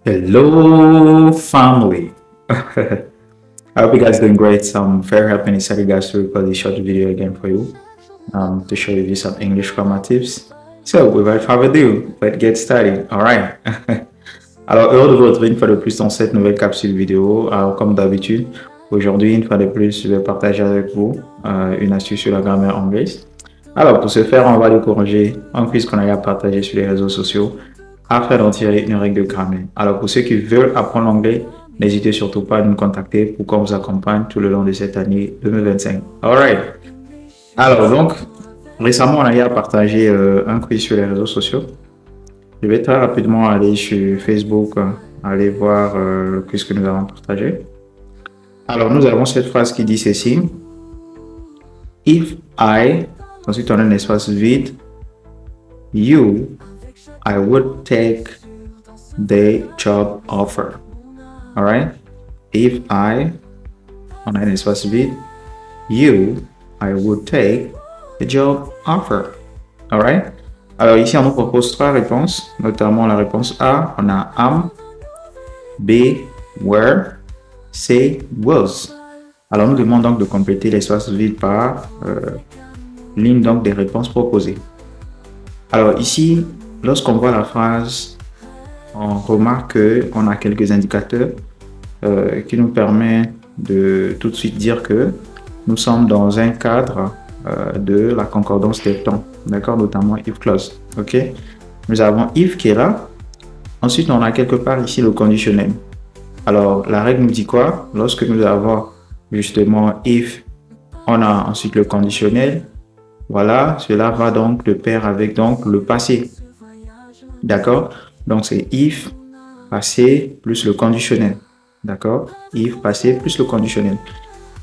Hello, family. I hope you guys doing great. So I'm very happy and excited, guys, to record this short video again for you to show you some English grammar tips. So, without further ado, let's get started. All right. Alors, heureux de vous retrouver une fois de plus dans cette nouvelle capsule vidéo. Alors, comme d'habitude, aujourd'hui, une fois de plus, je vais partager avec vous une astuce sur la grammaire anglaise. Alors, pour ce faire, on va le corriger un quiz qu'on a partagé sur les réseaux sociaux afin d'en tirer une règle de grammaire. Alors, pour ceux qui veulent apprendre l'anglais, n'hésitez surtout pas à nous contacter pour qu'on vous accompagne tout le long de cette année 2025. Alright. Alors, donc, récemment, on a partagé un quiz sur les réseaux sociaux. Je vais très rapidement aller sur Facebook, aller voir le quiz que nous avons partagé. Alors, nous avons cette phrase qui dit ceci. If I, ensuite on a un espace vide, you, I would take the job offer. All right? If I, on a un espace vide, you, I would take the job offer. All right? Alors ici, on nous propose trois réponses, notamment la réponse A, on a am, B, were, C, was. Alors nous demandons donc de compléter l'espace vide par ligne donc des réponses proposées. Alors ici, lorsqu'on voit la phrase, on remarque qu'on a quelques indicateurs qui nous permettent de tout de suite dire que nous sommes dans un cadre de la concordance des temps, d'accord, notamment if clause. Ok, nous avons if qui est là. Ensuite, on a quelque part ici le conditionnel. Alors, la règle nous dit quoi? Lorsque nous avons justement if, on a ensuite le conditionnel. Voilà, cela va donc de pair avec donc le passé. D'accord? Donc, c'est if, passé, plus le conditionnel. D'accord? If, passé, plus le conditionnel.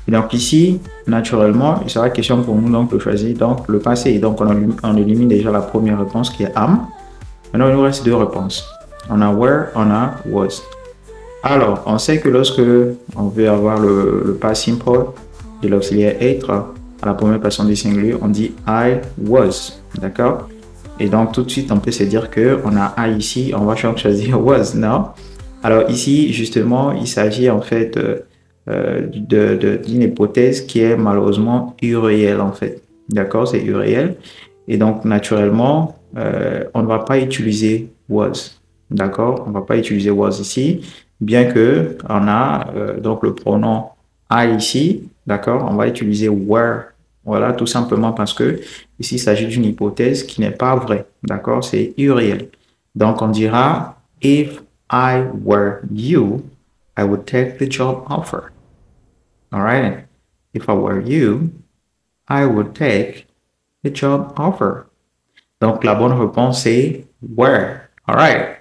Et donc ici, naturellement, il sera question pour nous donc de choisir donc le passé. Et donc, on élimine déjà la première réponse qui est am. Maintenant, il nous reste deux réponses. On a were, on a was. Alors, on sait que lorsque on veut avoir le past simple de l'auxiliaire être à la première personne du singulier, on dit I was. D'accord? Et donc, tout de suite, on peut se dire qu'on a I ici, on va choisir was, non? Alors ici, justement, il s'agit en fait d'une hypothèse qui est malheureusement irréelle en fait. D'accord? C'est irréel. Et donc, naturellement, on ne va pas utiliser was. D'accord? On ne va pas utiliser was ici, bien que on a donc le pronom I ici. D'accord? On va utiliser were. Voilà, tout simplement parce que ici, il s'agit d'une hypothèse qui n'est pas vraie. D'accord? C'est irréel. Donc, on dira if I were you, I would take the job offer. All right. If I were you, I would take the job offer. Donc, la bonne réponse est were. All right.